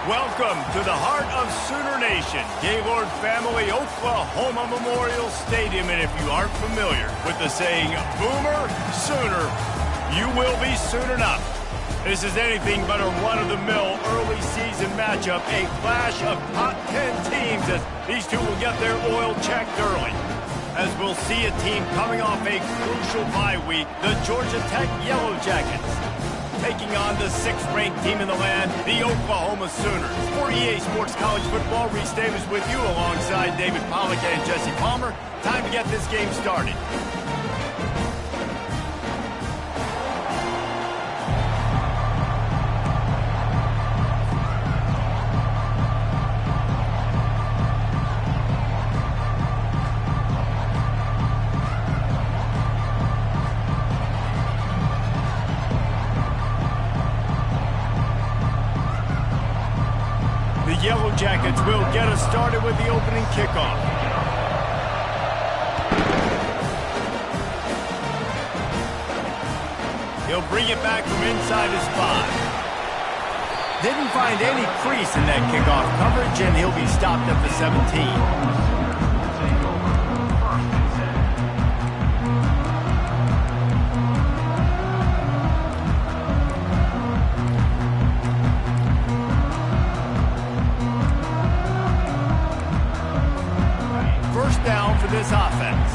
Welcome to the heart of Sooner Nation, Gaylord Family Oklahoma Memorial Stadium. And if you aren't familiar with the saying, Boomer Sooner, you will be soon enough. This is anything but a run-of-the-mill early season matchup, a clash of top 10 teams as these two will get their oil checked early. As we'll see a team coming off a crucial bye week, the Georgia Tech Yellow Jackets, taking on the 6th-ranked team in the land, the Oklahoma Sooners. For EA Sports College Football, Reese Davis with you alongside David Pollack and Jesse Palmer. Time to get this game started. The Yellow Jackets will get us started with the opening kickoff. He'll bring it back from inside his 5. Didn't find any crease in that kickoff coverage, and he'll be stopped at the 17. Down for this offense.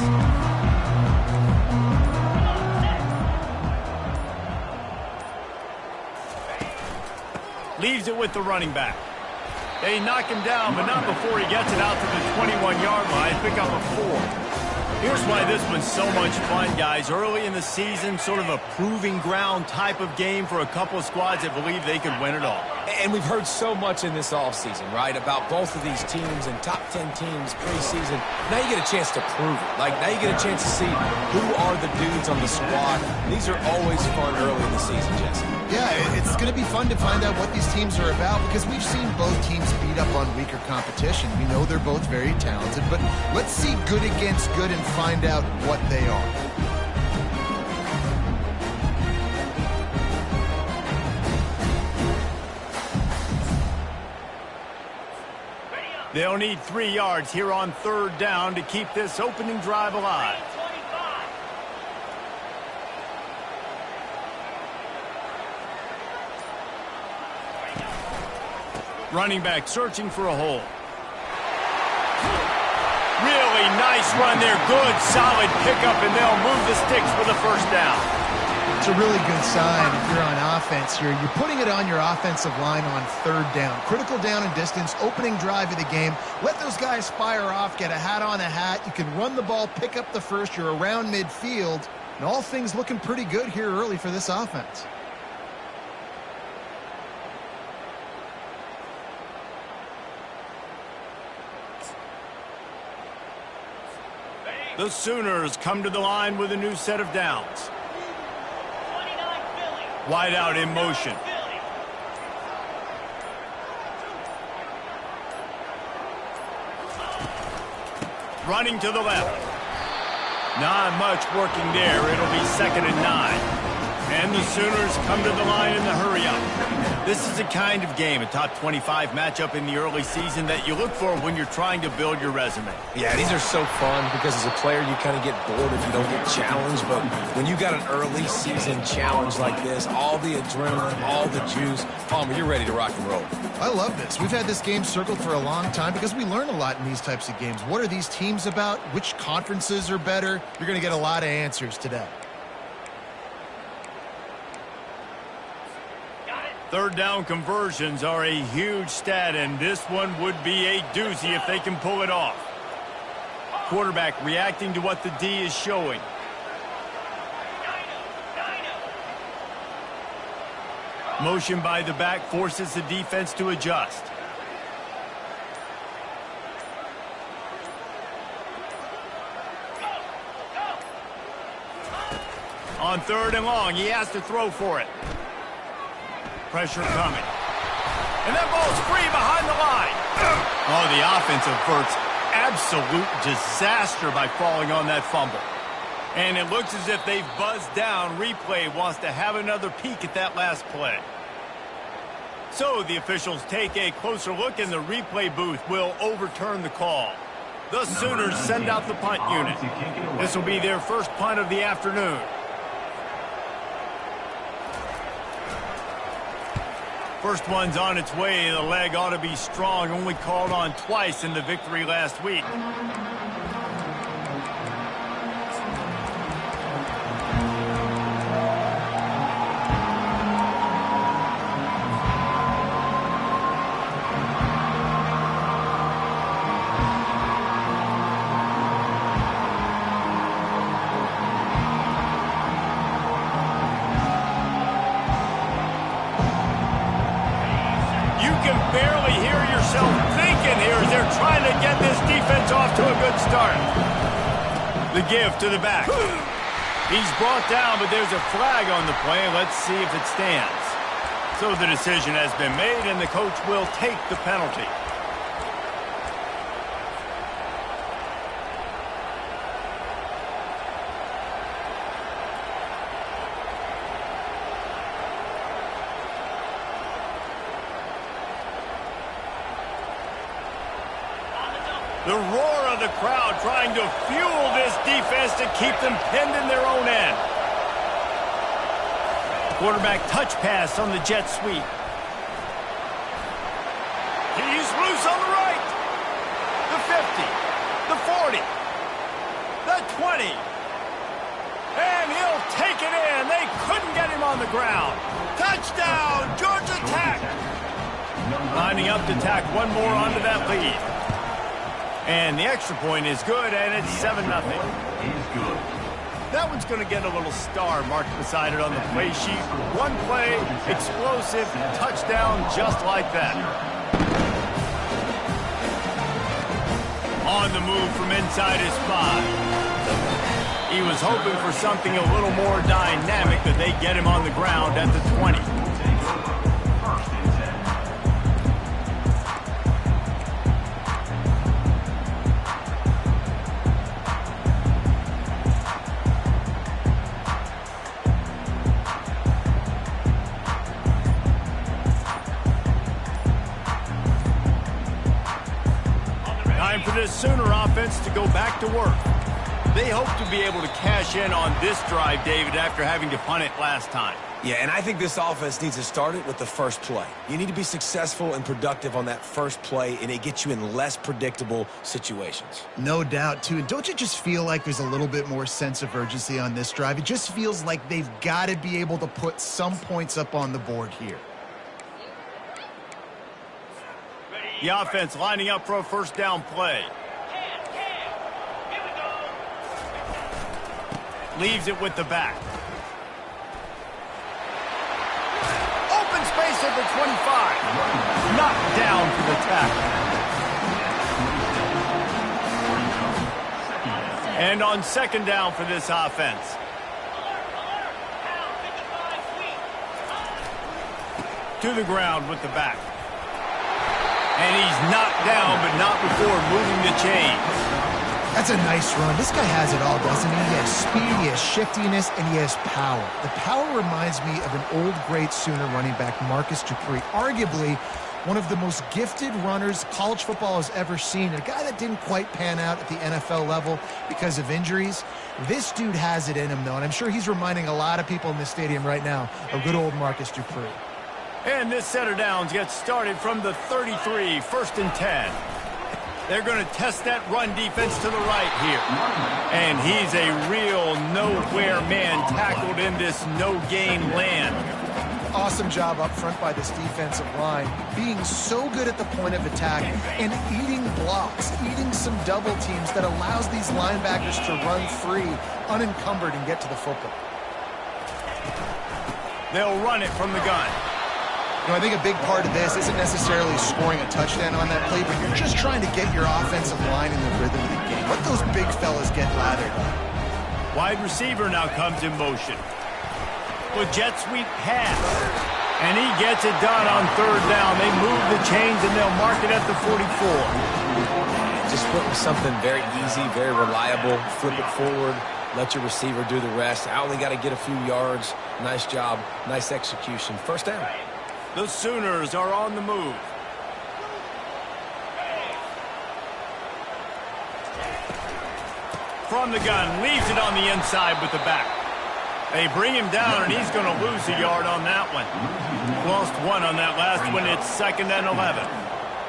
Leaves it with the running back. They knock him down, but not before he gets it out to the 21-yard line. Pick up a 4. Here's why this one's so much fun, guys. Early in the season, sort of a proving ground type of game for a couple of squads that believe they could win it all. And we've heard so much in this offseason, right, about both of these teams and top 10 teams preseason. Now you get a chance to prove it. Like, now you get a chance to see who are the dudes on the squad. These are always fun early in the season, Jesse. Yeah, it's going to be fun to find out what these teams are about because we've seen both teams beat up on weaker competition. We know they're both very talented, but let's see good against good and find out what they are. They'll need 3 yards here on 3rd down to keep this opening drive alive. Running back searching for a hole. Really nice run there. Good, solid pickup, and they'll move the sticks for the 1st down. It's a really good sign if you're on offense here. You're putting it on your offensive line on 3rd down. Critical down and distance, opening drive of the game. Let those guys fire off, get a hat on a hat. You can run the ball, pick up the 1st. You're around midfield. And all things looking pretty good here early for this offense. The Sooners come to the line with a new set of downs. Wide out in motion. Running to the left. Not much working there. It'll be 2nd and 9. And the Sooners come to the line in the hurry up. This is the kind of game, a top 25 matchup in the early season that you look for when you're trying to build your resume. Yeah, these are so fun because as a player you kind of get bored if you don't get challenged. But when you got an early season challenge like this, all the adrenaline, all the juice, Palmer, you're ready to rock and roll. I love this. We've had this game circled for a long time because we learn a lot in these types of games. What are these teams about? Which conferences are better? You're going to get a lot of answers today. 3rd down conversions are a huge stat, and this one would be a doozy if they can pull it off. Quarterback reacting to what the D is showing. Motion by the back forces the defense to adjust. On 3rd and long, he has to throw for it. Pressure coming. And that ball's free behind the line. Oh, the offense averts absolute disaster by falling on that fumble. And it looks as if they've buzzed down. Replay wants to have another peek at that last play. So the officials take a closer look, and the replay booth will overturn the call. The Sooners send out the punt unit. This will be their first punt of the afternoon. First one's on its way. The leg ought to be strong. Only called on twice in the victory last week. Barely hear yourself thinking here as they're trying to get this defense off to a good start. The give to the back. He's brought down, but there's a flag on the play. Let's see if it stands. So the decision has been made, and the coach will take the penalty. The roar of the crowd trying to fuel this defense to keep them pinned in their own end. Quarterback touch pass on the jet sweep. He's loose on the right. The 50, the 40, the 20. And he'll take it in. They couldn't get him on the ground. Touchdown, Georgia Tech. Lining up to tack one more onto that lead. And the extra point is good, and it's 7-0. That one's going to get a little star marked beside it on the play sheet. One play, explosive, touchdown, just like that. On the move from inside his spot. He was hoping for something a little more dynamic, but they get him on the ground at the 20. Time for this Sooner offense to go back to work. They hope to be able to cash in on this drive, David, after having to punt it last time. Yeah, and I think this offense needs to start it with the first play. You need to be successful and productive on that first play, and it gets you in less predictable situations. No doubt, too. And don't you just feel like there's a little bit more sense of urgency on this drive? It just feels like they've got to be able to put some points up on the board here. The offense lining up for a first down play. Leaves it with the back. Open space at the 25. Knocked down for the tackle. And on second down for this offense. To the ground with the back. And he's knocked down, but not before moving the chains. That's a nice run. This guy has it all, doesn't he? He has speed, he has shiftiness, and he has power. The power reminds me of an old, great Sooner running back, Marcus Dupree. Arguably one of the most gifted runners college football has ever seen. A guy that didn't quite pan out at the NFL level because of injuries. This dude has it in him, though, and I'm sure he's reminding a lot of people in the stadium right now of good old Marcus Dupree. And this set of downs gets started from the 33, 1st and 10. They're going to test that run defense to the right here. And he's a real nowhere man tackled in this no-gain land. Awesome job up front by this defensive line, being so good at the point of attack and eating blocks, eating some double teams that allows these linebackers to run free, unencumbered, and get to the football. They'll run it from the gun. You know, I think a big part of this isn't necessarily scoring a touchdown on that play, but you're just trying to get your offensive line in the rhythm of the game. Let those big fellas get lathered up. Wide receiver now comes in motion. With jet sweep pass. And he gets it done on third down. They move the chains, and they'll mark it at the 44. Just put something very easy, very reliable. Flip it forward. Let your receiver do the rest. I only got to get a few yards. Nice job. Nice execution. First down. The Sooners are on the move. From the gun, leaves it on the inside with the back. They bring him down, and he's going to lose a yard on that one. Lost one on that last one. It's 2nd and 11.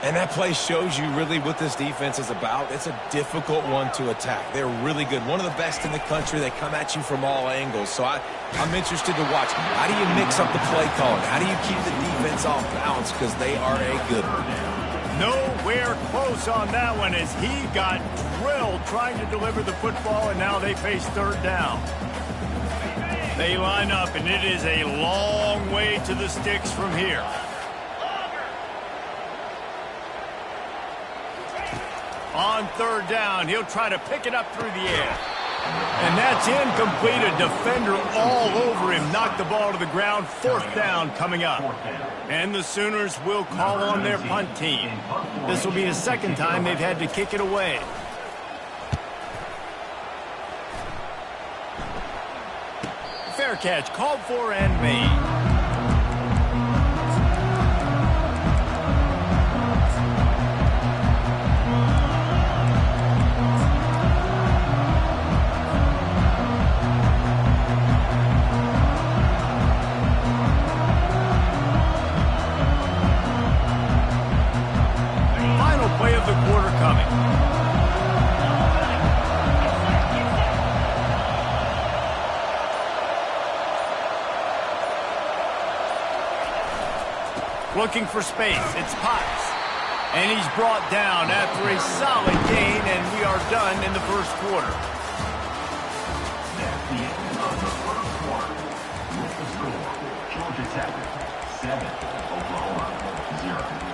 And that play shows you really what this defense is about. It's a difficult one to attack. They're really good. One of the best in the country. They come at you from all angles. So I'm interested to watch. How do you mix up the play calling? How do you keep the defense off balance? Because they are a good one. Nowhere close on that one as he got drilled trying to deliver the football, and now they face 3rd down. They line up, and it is a long way to the sticks from here. On 3rd down, he'll try to pick it up through the air. And that's incomplete. A defender all over him. Knocked the ball to the ground. 4th down coming up. And the Sooners will call on their punt team. This will be the 2nd time they've had to kick it away. Fair catch called for and made. Looking for space. It's Potts. And he's brought down after a solid gain, and we are done in the 1st quarter. That's the end of the 1st quarter. With the score, Georgia Tech 7, Oklahoma 0.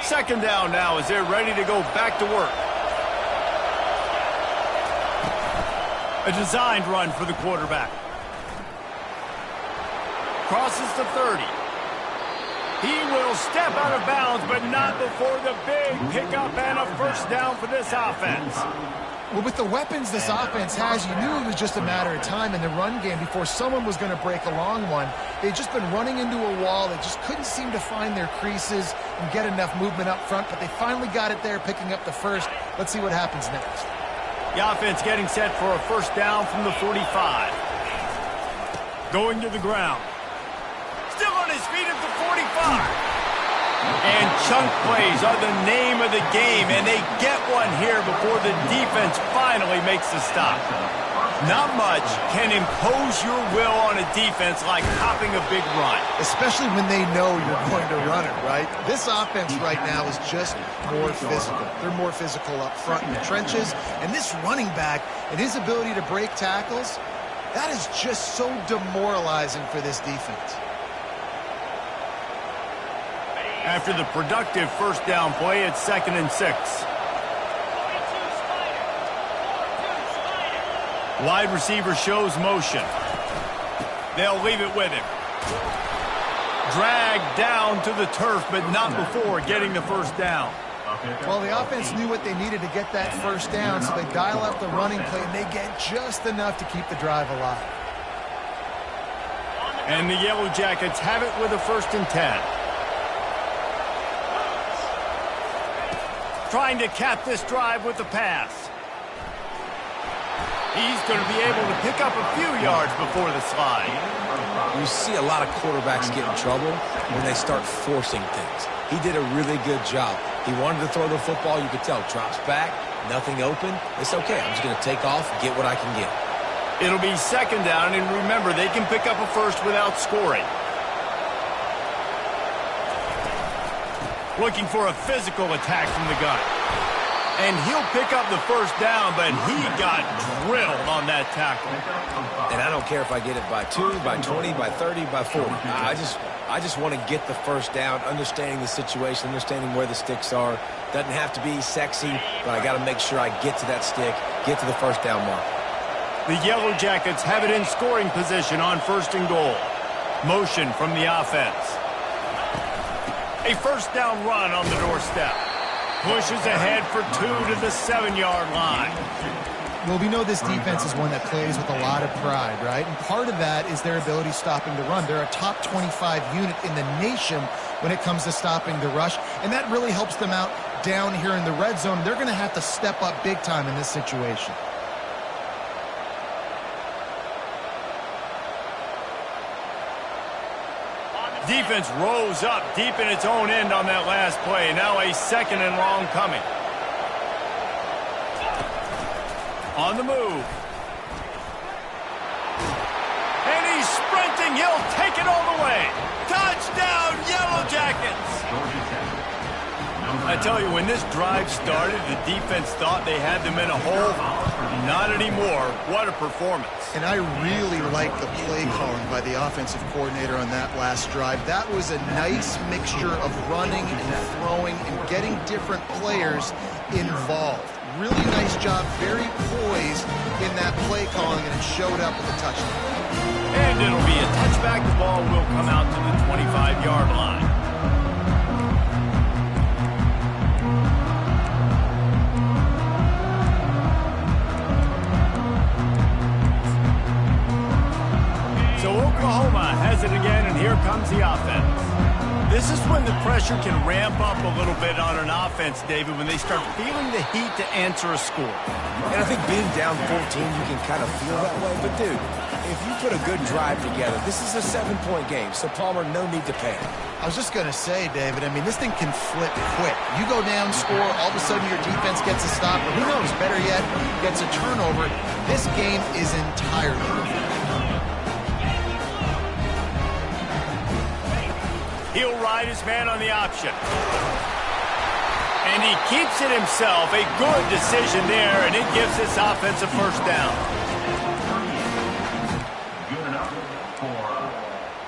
Second down now as they're ready to go back to work. A designed run for the quarterback. Crosses the 30. He will step out of bounds, but not before the big pickup and a 1st down for this offense. Well, with the weapons this offense has, you knew it was just a matter of time in the run game before someone was going to break a long one. They'd just been running into a wall. They just couldn't seem to find their creases and get enough movement up front, but they finally got it there, picking up the 1st. Let's see what happens next. The offense getting set for a 1st down from the 45. Going to the ground. Still on his feet at the 45. And chunk plays are the name of the game, and they get one here before the defense finally makes the stop. Not much can impose your will on a defense like hopping a big run. Especially when they know you're going to run it, right? This offense right now is just more physical. They're more physical up front in the trenches, and this running back and his ability to break tackles, that is just so demoralizing for this defense. After the productive 1st down play, it's 2nd and 6. Wide receiver shows motion. They'll leave it with him. Dragged down to the turf, but not before getting the 1st down. Well, the offense knew what they needed to get that 1st down, so they dial up the running play, and they get just enough to keep the drive alive. And the Yellow Jackets have it with a 1st and 10. Trying to cap this drive with the pass. He's going to be able to pick up a few yards before the slide. You see a lot of quarterbacks get in trouble when they start forcing things. He did a really good job. He wanted to throw the football. You could tell. Drops back, nothing open. It's okay. I'm just going to take off, get what I can get. It'll be 2nd down, and remember, they can pick up a 1st without scoring. Looking for a physical attack from the gun. And he'll pick up the 1st down, but he got drilled on that tackle. And I don't care if I get it by 2, by 20, by 30, by 40. I just want to get the 1st down, understanding the situation, understanding where the sticks are. Doesn't have to be sexy, but I got to make sure I get to that stick, get to the 1st down mark. The Yellow Jackets have it in scoring position on 1st and goal. Motion from the offense. A first down run on the doorstep. Pushes ahead for 2 to the 7-yard line. Well, we know this defense is one that plays with a lot of pride, right? And part of that is their ability stopping the run. They're a top 25 unit in the nation when it comes to stopping the rush, and that really helps them out down here in the red zone. They're going to have to step up big time in this situation. Defense rose up deep in its own end on that last play. Now a 2nd and long coming. On the move. And he's sprinting. He'll take it all the way. Touchdown, Yellow Jackets. I tell you, when this drive started, the defense thought they had them in a hole. Not anymore. What a performance. And I really like the play calling by the offensive coordinator on that last drive. That was a nice mixture of running and throwing and getting different players involved. Really nice job, very poised in that play calling, and it showed up with a touchdown. And it'll be a touchback. The ball will come out to the 25-yard line. So Oklahoma has it again, and here comes the offense. This is when the pressure can ramp up a little bit on an offense, David, when they start feeling the heat to answer a score. And I think being down 14, you can kind of feel that way. But, dude, if you put a good drive together, this is a 7-point game. So, Palmer, no need to panic. I was just going to say, David, I mean, this thing can flip quick. You go down, score, all of a sudden your defense gets a stop, or who knows, better yet, gets a turnover. This game is entirely different. He'll ride his man on the option. And he keeps it himself. A good decision there, and it gives this offense a first down. Good enough for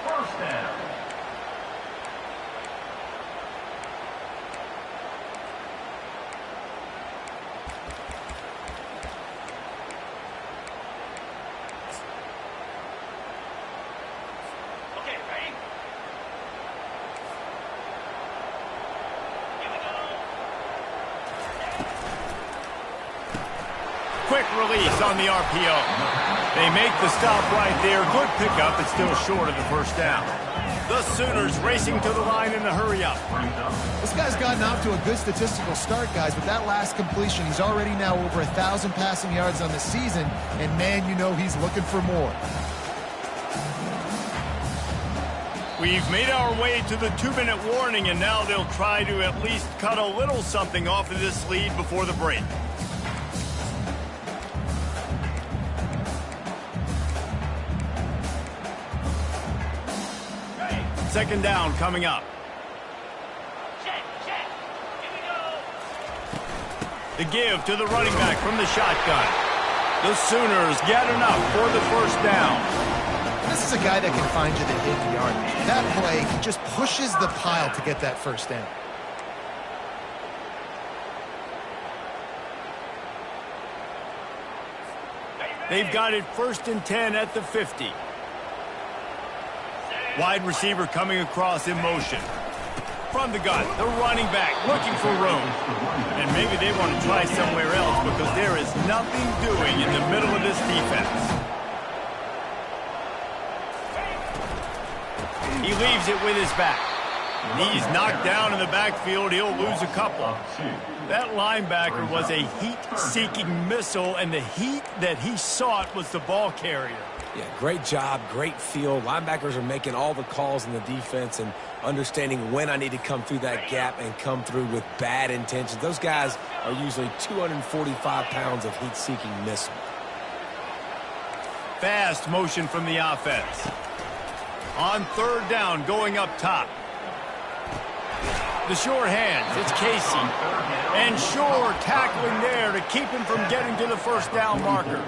first down. Okay, ready? Quick release on the RPO. They make the stop right there. Good pickup, but still short of the first down. The Sooners racing to the line in the hurry-up. This guy's gotten off to a good statistical start, guys. With that last completion, he's already now over 1,000 passing yards on the season, and man, you know he's looking for more. We've made our way to the 2-minute warning, and now they'll try to at least cut a little something off of this lead before the break. Second down coming up. Check, check. Here we go. The give to the running back from the shotgun. The Sooners get enough for the first down. This is a guy that can find you the hidden yardage. That play, he just pushes the pile to get that first down. They've got it 1st and 10 at the 50. Wide receiver coming across in motion. From the gun, the running back looking for room. And maybe they want to try somewhere else because there is nothing doing in the middle of this defense. He leaves it with his back. He's knocked down in the backfield. He'll lose a couple. That linebacker was a heat-seeking missile, and the heat that he sought was the ball carrier. Yeah, great job, great feel. Linebackers are making all the calls in the defense and understanding when I need to come through that gap and come through with bad intentions. Those guys are usually 245 pounds of heat-seeking missile. Fast motion from the offense. On 3rd down, going up top. The short hands, it's Casey. And Shore tackling there to keep him from getting to the first down marker.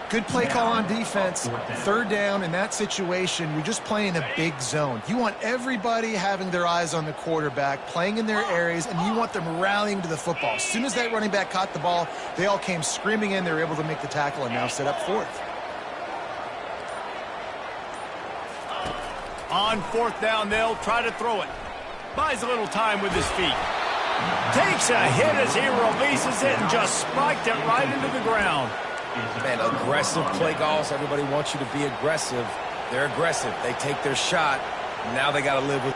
Good play call on defense. 3rd down in that situation, we're just playing a big zone. You want everybody having their eyes on the quarterback, playing in their areas, and you want them rallying to the football. As soon as that running back caught the ball, they all came screaming in. They were able to make the tackle and now set up 4th. On fourth down, they'll try to throw it. Buys a little time with his feet. Takes a hit as he releases it and just spiked it right into the ground. Man, aggressive play calls. Everybody wants you to be aggressive. They're aggressive. They take their shot. Now they got to live with